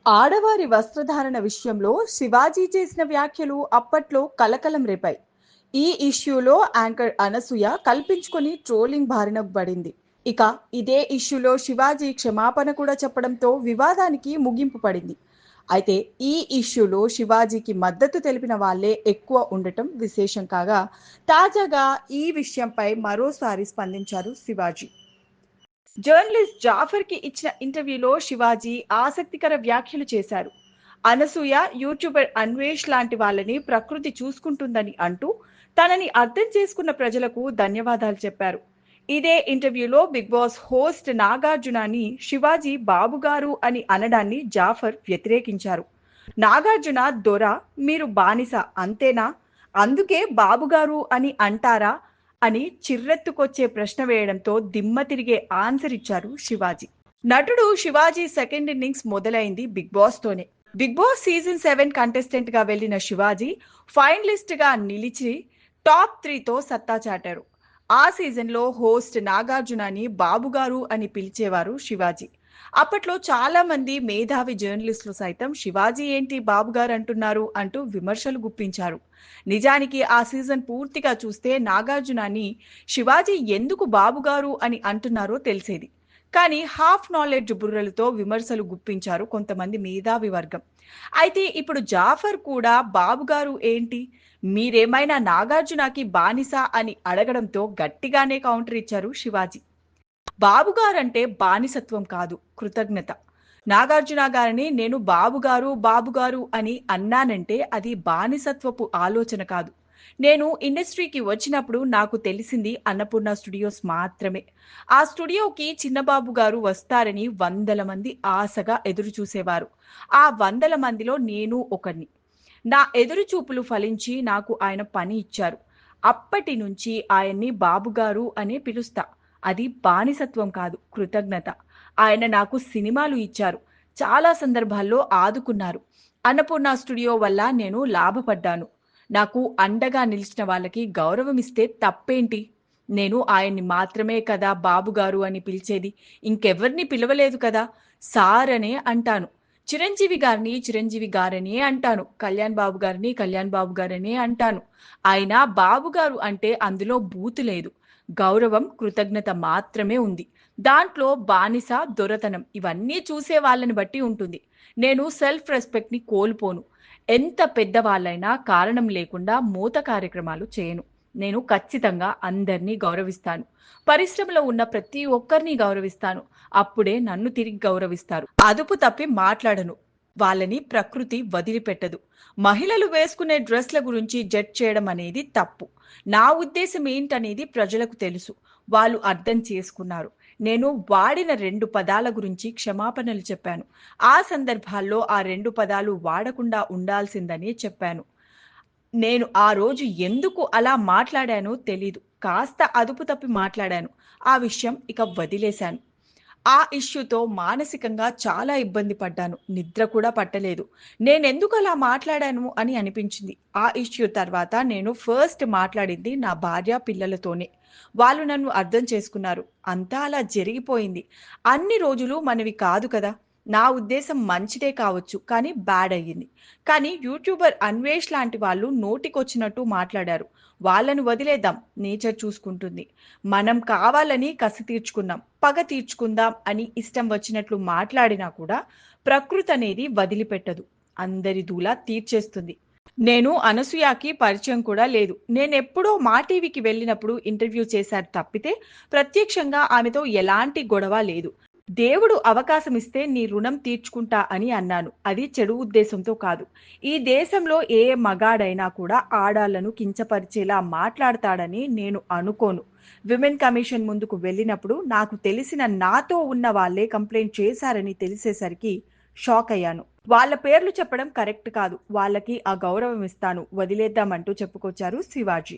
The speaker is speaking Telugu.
ఆడవారి వస్త్రధారణ విషయంలో శివాజీ చేసిన వ్యాఖ్యలు అప్పట్లో కలకలం రేపాయి. ఈ ఇష్యూలో యాంకర్ అనసూయ కల్పించుకొని ట్రోలింగ్ బారిన పడింది. ఇక ఇదే ఇష్యూలో శివాజీ క్షమాపణ కూడా చెప్పడంతో వివాదానికి ముగింపు పడింది. అయితే ఈ ఇష్యూలో శివాజీకి మద్దతు తెలిపిన వాళ్లే ఎక్కువ ఉండటం విశేషం కాగా, తాజాగా ఈ విషయంపై మరోసారి స్పందించారు శివాజీ. జర్నలిస్ట్ జాఫర్ కి ఇచ్చిన ఇంటర్వ్యూలో శివాజీ ఆసక్తికర వ్యాఖ్యలు చేశారు. అనసూయ, యూట్యూబర్ అన్వేష్ లాంటి వాళ్ళని ప్రకృతి చూసుకుంటుందని అంటూ తనని అర్థం చేసుకున్న ప్రజలకు ధన్యవాదాలు చెప్పారు. ఇదే ఇంటర్వ్యూలో బిగ్ బాస్ హోస్ట్ నాగార్జునని శివాజీ బాబుగారు అని అనడాన్ని జాఫర్ వ్యతిరేకించారు. నాగార్జున దొర, మీరు బానిస అంతేనా, అందుకే బాబుగారు అని అంటారా అని చిర్రెత్తుకొచ్చే ప్రశ్న వేయడంతో దిమ్మ తిరిగే ఆన్సర్ ఇచ్చారు శివాజీ. నటుడు శివాజీ సెకండ్ ఇన్నింగ్స్ మొదలైంది బిగ్ బాస్ తోనే. బిగ్ బాస్ సీజన్ 7 కంటెస్టెంట్ గా వెళ్లిన శివాజీ ఫైనలిస్ట్ గా నిలిచి టాప్ 3తో సత్తా చాటారు. ఆ సీజన్ లో హోస్ట్ నాగార్జునని బాబుగారు అని పిలిచేవారు శివాజీ. అప్పట్లో చాలా మంది మేధావి జర్నలిస్టులు సైతం శివాజీ ఏంటి బాబుగారు అంటున్నారు అంటూ విమర్శలు గుప్పించారు. నిజానికి ఆ సీజన్ పూర్తిగా చూస్తే నాగార్జునని శివాజీ ఎందుకు బాబుగారు అని అంటున్నారో తెలిసేది. కానీ హాఫ్ నాలెడ్జ్ బుర్రలతో విమర్శలు గుప్పించారు కొంతమంది మేధావి వర్గం. అయితే ఇప్పుడు జాఫర్ కూడా బాబుగారు ఏంటి, మీరేమైనా నాగార్జునకి బానిస అని అడగడంతో గట్టిగానే కౌంటర్ ఇచ్చారు శివాజీ. బాబుగారంటే బానిసత్వం కాదు, కృతజ్ఞత. నాగార్జున గారిని నేను బాబుగారు బాబుగారు అని అన్నానంటే అది బానిసత్వపు ఆలోచన కాదు. నేను ఇండస్ట్రీకి వచ్చినప్పుడు నాకు తెలిసింది అన్నపూర్ణ స్టూడియోస్ మాత్రమే. ఆ స్టూడియోకి చిన్నబాబు గారు వస్తారని వందల మంది ఆశగా ఎదురు చూసేవారు. ఆ వందల మందిలో నేను ఒకరిని. నా ఎదురు చూపులు ఫలించి నాకు ఆయన పని ఇచ్చారు. అప్పటి నుంచి ఆయన్ని బాబుగారు అనే పిలుస్తా. అది బానిసత్వం కాదు, కృతజ్ఞత. ఆయన నాకు సినిమాలు ఇచ్చారు. చాలా సందర్భాల్లో ఆదుకున్నారు. అన్నపూర్ణ స్టూడియో వల్ల నేను లాభపడ్డాను. నాకు అండగా నిలిచిన వాళ్ళకి గౌరవం ఇస్తే తప్పేంటి? నేను ఆయన్ని మాత్రమే కదా బాబుగారు అని పిలిచేది. ఇంకెవ్వరిని పిలవలేదు కదా. సార్ అనే అంటాను. చిరంజీవి గారిని చిరంజీవి గారనే అంటాను. కళ్యాణ్ బాబు గారిని కళ్యాణ్ బాబు గారనే అంటాను. ఆయన బాబుగారు అంటే అందులో బూతు లేదు. గౌరవం, కృతజ్ఞత మాత్రమే ఉంది. దాంట్లో బానిస, దొరతనం ఇవన్నీ చూసే వాళ్ళని బట్టి ఉంటుంది. నేను సెల్ఫ్ రెస్పెక్ట్‌ని కోల్పోను. ఎంత పెద్దవాళ్ళైనా కారణం లేకుండా మూత కార్యక్రమాలు చేయను. నేను ఖచ్చితంగా అందరినీ గౌరవిస్తాను. పరిశ్రమలో ఉన్న ప్రతి ఒక్కరిని గౌరవిస్తాను. అప్పుడే నన్ను తిరిగి గౌరవిస్తారు. అదుపు తప్పి మాట్లాడను. వాళ్ళని ప్రకృతి వదిలిపెట్టదు. మహిళలు వేసుకునే డ్రెస్‌ల గురించి జడ్జ్ చేయడం అనేది తప్పు. నా ఉద్దేశం ఏంటనేది ప్రజలకు తెలుసు. వాళ్ళు అర్థం చేసుకున్నారు. నేను వాడిన 2 పదాల గురించి క్షమాపణలు చెప్పాను. ఆ సందర్భాల్లో ఆ 2 పదాలు వాడకుండా ఉండాల్సిందని చెప్పాను. నేను ఆ రోజు ఎందుకు అలా మాట్లాడానో తెలీదు. కాస్త అదుపు తప్పి మాట్లాడాను. ఆ విషయం ఇక వదిలేశాను. ఆ ఇష్యూతో మానసికంగా చాలా ఇబ్బంది పడ్డాను. నిద్ర కూడా పట్టలేదు. నేనెందుకు అలా మాట్లాడాను అని అనిపించింది. ఆ ఇష్యూ తర్వాత నేను ఫస్ట్ మాట్లాడింది నా భార్య, పిల్లలతోనే. వాళ్ళు నన్ను అర్థం చేసుకున్నారు. అంతా అలా జరిగిపోయింది. అన్ని రోజులు మనవి కాదు కదా. నా ఉద్దేశం మంచిదే కావచ్చు, కానీ బ్యాడ్ అయ్యింది. కానీ యూట్యూబర్ అన్వేష్ లాంటి వాళ్ళు నోటికొచ్చినట్టు మాట్లాడారు. వాళ్ళను వదిలేద్దాం, నేచర్ చూసుకుంటుంది. మనం కావాలని కసి తీర్చుకున్నాం, పగ తీర్చుకుందాం అని ఇష్టం వచ్చినట్లు మాట్లాడినా కూడా ప్రకృతి అనేది వదిలిపెట్టదు. అందరి దూలా తీర్చేస్తుంది. నేను అనసూయకి పరిచయం కూడా లేదు. నేనెప్పుడో మా టీవీకి వెళ్ళినప్పుడు ఇంటర్వ్యూ చేశారు తప్పితే ప్రత్యక్షంగా ఆమెతో ఎలాంటి గొడవ లేదు. దేవుడు అవకాశం ఇస్తే నీ రుణం తీర్చుకుంటా అని అన్నాను. అది చెడు ఉద్దేశంతో కాదు. ఈ దేశంలో ఏ మగాడైనా కూడా ఆడాళ్లను కించపరిచేలా మాట్లాడతాడని నేను అనుకోను. విమెన్ కమిషన్ ముందుకు వెళ్ళినప్పుడు నాకు తెలిసిన నాతో ఉన్న వాళ్ళే కంప్లైంట్ చేశారని తెలిసేసరికి షాక్ అయ్యాను. వాళ్ళ పేర్లు చెప్పడం కరెక్ట్ కాదు. వాళ్ళకి ఆ గౌరవం ఇస్తాను, వదిలేద్దామంటూ చెప్పుకొచ్చారు శివాజీ.